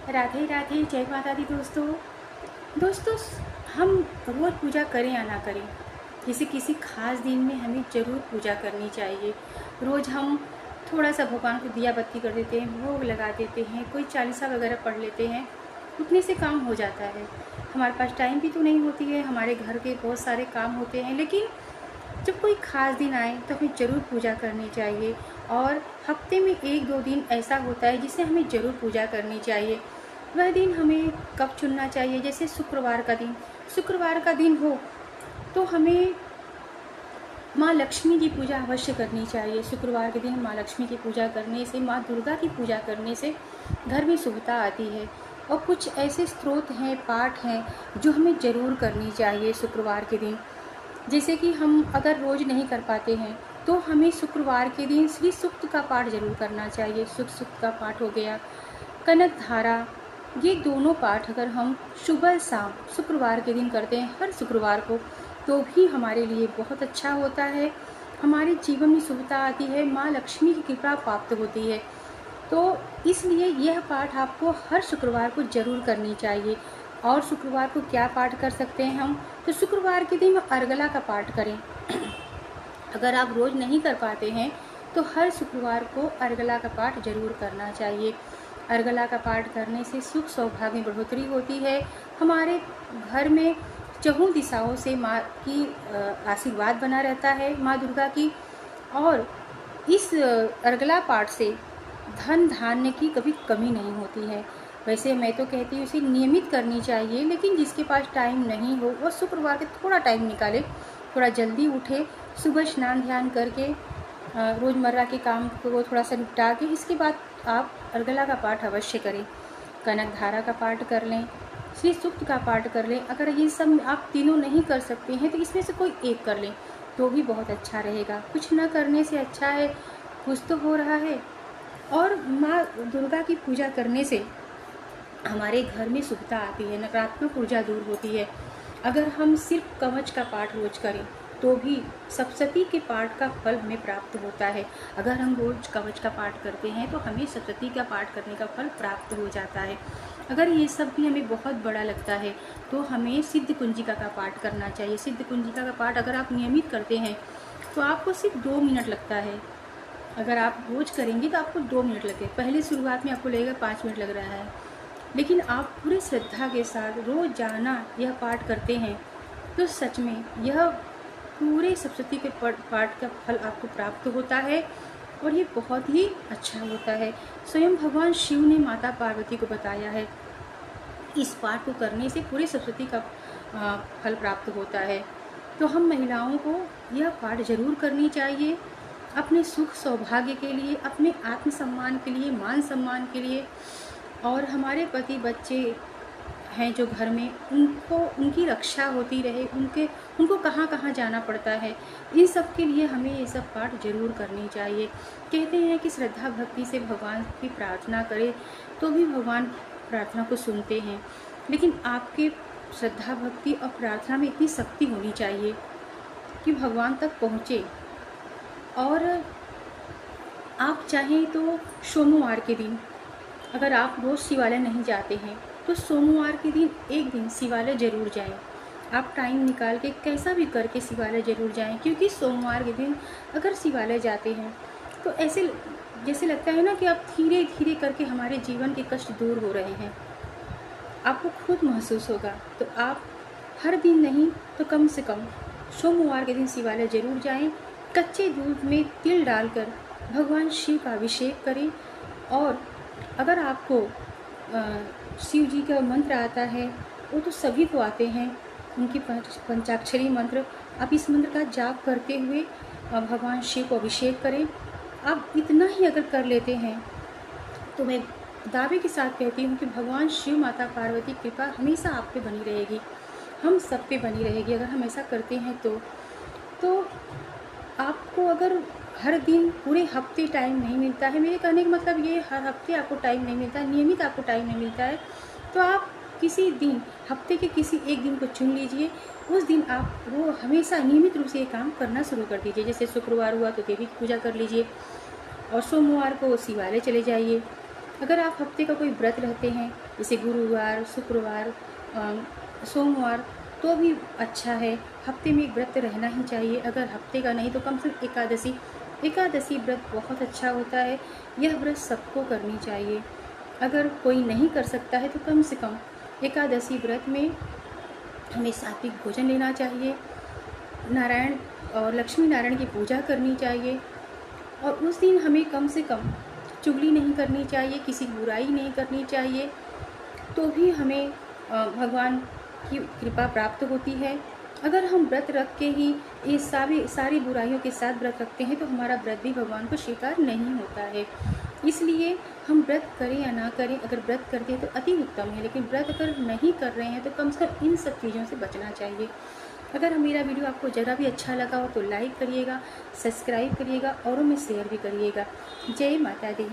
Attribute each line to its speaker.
Speaker 1: राधे राधे, जय माता दी दोस्तों। दोस्तों, हम रोज़ पूजा करें या ना करें, जैसे किसी खास दिन में हमें ज़रूर पूजा करनी चाहिए। रोज़ हम थोड़ा सा भगवान को दिया बत्ती कर देते हैं, भोग लगा देते हैं, कोई चालीसा वगैरह पढ़ लेते हैं, उतने से काम हो जाता है। हमारे पास टाइम भी तो नहीं होती है, हमारे घर के बहुत सारे काम होते हैं, लेकिन जब कोई ख़ास दिन आए तो हमें ज़रूर पूजा करनी चाहिए। और हफ्ते में 1-2 दिन ऐसा होता है जिसे हमें ज़रूर पूजा करनी चाहिए। वह दिन हमें कब चुनना चाहिए? जैसे शुक्रवार का दिन। शुक्रवार का दिन हो तो हमें माँ लक्ष्मी की पूजा अवश्य करनी चाहिए। शुक्रवार के दिन माँ लक्ष्मी की पूजा करने से, माँ दुर्गा की पूजा करने से घर में शुभता आती है। और कुछ ऐसे स्रोत हैं, पाठ हैं जो हमें ज़रूर करनी चाहिए शुक्रवार के दिन। जैसे कि हम अगर रोज़ नहीं कर पाते हैं तो हमें शुक्रवार के दिन श्री सूक्त का पाठ ज़रूर करना चाहिए। सुख सूक्त का पाठ हो गया, कनक धारा, ये दोनों पाठ अगर हम सुबह शाम शुक्रवार के दिन करते हैं, हर शुक्रवार को, तो भी हमारे लिए बहुत अच्छा होता है। हमारे जीवन में शुभता आती है, माँ लक्ष्मी की कृपा प्राप्त होती है। तो इसलिए यह पाठ आपको हर शुक्रवार को ज़रूर करनी चाहिए। और शुक्रवार को क्या पाठ कर सकते हैं हम? तो शुक्रवार के दिन अर्गला का पाठ करें। अगर आप रोज़ नहीं कर पाते हैं तो हर शुक्रवार को अर्गला का पाठ ज़रूर करना चाहिए। अर्गला का पाठ करने से सुख सौभाग्य में बढ़ोतरी होती है। हमारे घर में चहुँ दिशाओं से माँ की आशीर्वाद बना रहता है, माँ दुर्गा की। और इस अर्गला पाठ से धन धान्य की कभी कमी नहीं होती है। वैसे मैं तो कहती हूँ इसे नियमित करनी चाहिए, लेकिन जिसके पास टाइम नहीं हो वो शुक्रवार के थोड़ा टाइम निकाले, थोड़ा जल्दी उठे, सुबह स्नान ध्यान करके रोज़मर्रा के काम को थोड़ा सा निपटा के इसके बाद आप अर्गला का पाठ अवश्य करें। कनक धारा का पाठ कर लें, श्री सूक्त का पाठ कर लें। अगर ये सब आप तीनों नहीं कर सकते हैं तो इसमें से कोई एक कर लें तो भी बहुत अच्छा रहेगा। कुछ न करने से अच्छा है कुछ तो हो रहा है। और माँ दुर्गा की पूजा करने से हमारे घर में शुभता आती है, नकारात्मक ऊर्जा दूर होती है। अगर हम सिर्फ कवच का पाठ रोज करें तो भी सप्तशती के पाठ का फल हमें प्राप्त होता है। अगर हम रोज कवच का पाठ करते हैं तो हमें सप्तशती का पाठ करने का फल प्राप्त हो जाता है। अगर ये सब भी हमें बहुत बड़ा लगता है तो हमें सिद्ध कुंजिका का पाठ करना चाहिए। सिद्ध कुंजिका का पाठ अगर आप नियमित करते हैं तो आपको सिर्फ 2 मिनट लगता है। अगर आप रोज़ करेंगे तो आपको 2 मिनट लगे। पहले शुरुआत में आपको लगेगा 5 मिनट लग रहा है, लेकिन आप पूरी श्रद्धा के साथ रोज़ाना यह पाठ करते हैं तो सच में यह पूरे सप्तशती के पाठ का फल आपको प्राप्त होता है। और ये बहुत ही अच्छा होता है। स्वयं भगवान शिव ने माता पार्वती को बताया है इस पाठ को करने से पूरे सप्तशती का फल प्राप्त होता है। तो हम महिलाओं को यह पाठ ज़रूर करनी चाहिए, अपने सुख सौभाग्य के लिए, अपने आत्मसम्मान के लिए, मान सम्मान के लिए। और हमारे पति बच्चे हैं जो घर में, उनकी रक्षा होती रहे, उनको कहाँ कहाँ जाना पड़ता है, इन सब के लिए हमें ये सब पाठ ज़रूर करनी चाहिए। कहते हैं कि श्रद्धा भक्ति से भगवान की प्रार्थना करें तो भी भगवान प्रार्थना को सुनते हैं। लेकिन आपके श्रद्धा भक्ति और प्रार्थना में इतनी शक्ति होनी चाहिए कि भगवान तक पहुँचे। और आप चाहें तो सोमवार के दिन, अगर आप रोज़ शिवालय नहीं जाते हैं तो सोमवार के दिन एक दिन शिवालय ज़रूर जाएं। आप टाइम निकाल के कैसा भी करके शिवालय ज़रूर जाएं, क्योंकि सोमवार के दिन अगर शिवालय जाते हैं तो ऐसे जैसे लगता है ना कि आप धीरे धीरे करके हमारे जीवन के कष्ट दूर हो रहे हैं, आपको खुद महसूस होगा। तो आप हर दिन नहीं तो कम से कम सोमवार के दिन शिवालय ज़रूर जाएं। कच्चे दूध में तिल डालकर भगवान शिव का अभिषेक करें। और अगर आपको शिव जी का मंत्र आता है, वो तो सभी को आते हैं, उनकी पंचाक्षरी मंत्र, आप इस मंत्र का जाप करते हुए भगवान शिव को अभिषेक करें। आप इतना ही अगर कर लेते हैं तो मैं दावे के साथ कहती हूँ कि भगवान शिव माता पार्वती की कृपा हमेशा आप पे बनी रहेगी, हम सब पे बनी रहेगी अगर हम ऐसा करते हैं तो आपको अगर हर दिन पूरे हफ्ते टाइम नहीं मिलता है, मेरे कहने का मतलब ये हर हफ्ते आपको टाइम नहीं मिलता है, नियमित आपको टाइम नहीं मिलता है, तो आप किसी दिन, हफ्ते के किसी एक दिन को चुन लीजिए। उस दिन आप वो हमेशा नियमित रूप से ये काम करना शुरू कर दीजिए। जैसे शुक्रवार हुआ तो देवी की पूजा कर लीजिए और सोमवार को शिवालय चले जाइए। अगर आप हफ्ते का कोई व्रत रहते हैं, जैसे गुरुवार, शुक्रवार, सोमवार, तो भी अच्छा है। हफ्ते में एक व्रत रहना ही चाहिए। अगर हफ्ते का नहीं तो कम से कम एकादशी व्रत बहुत अच्छा होता है। यह व्रत सबको करनी चाहिए। अगर कोई नहीं कर सकता है तो कम से कम एकादशी व्रत में हमें सात्विक भोजन लेना चाहिए, नारायण और लक्ष्मी नारायण की पूजा करनी चाहिए, और उस दिन हमें कम से कम चुगली नहीं करनी चाहिए, किसी की बुराई नहीं करनी चाहिए। तो भी हमें भगवान की कृपा प्राप्त होती है। अगर हम व्रत रख के ही ये सारी बुराइयों के साथ व्रत रखते हैं तो हमारा व्रत भी भगवान को स्वीकार नहीं होता है। इसलिए हम व्रत करें या ना करें, अगर व्रत करते हैं तो अति उत्तम है, लेकिन व्रत अगर नहीं कर रहे हैं तो कम से कम इन सब चीज़ों से बचना चाहिए। अगर मेरा वीडियो आपको ज़रा भी अच्छा लगा हो तो लाइक करिएगा, सब्सक्राइब करिएगा, औरों में शेयर भी करिएगा। जय माता दी।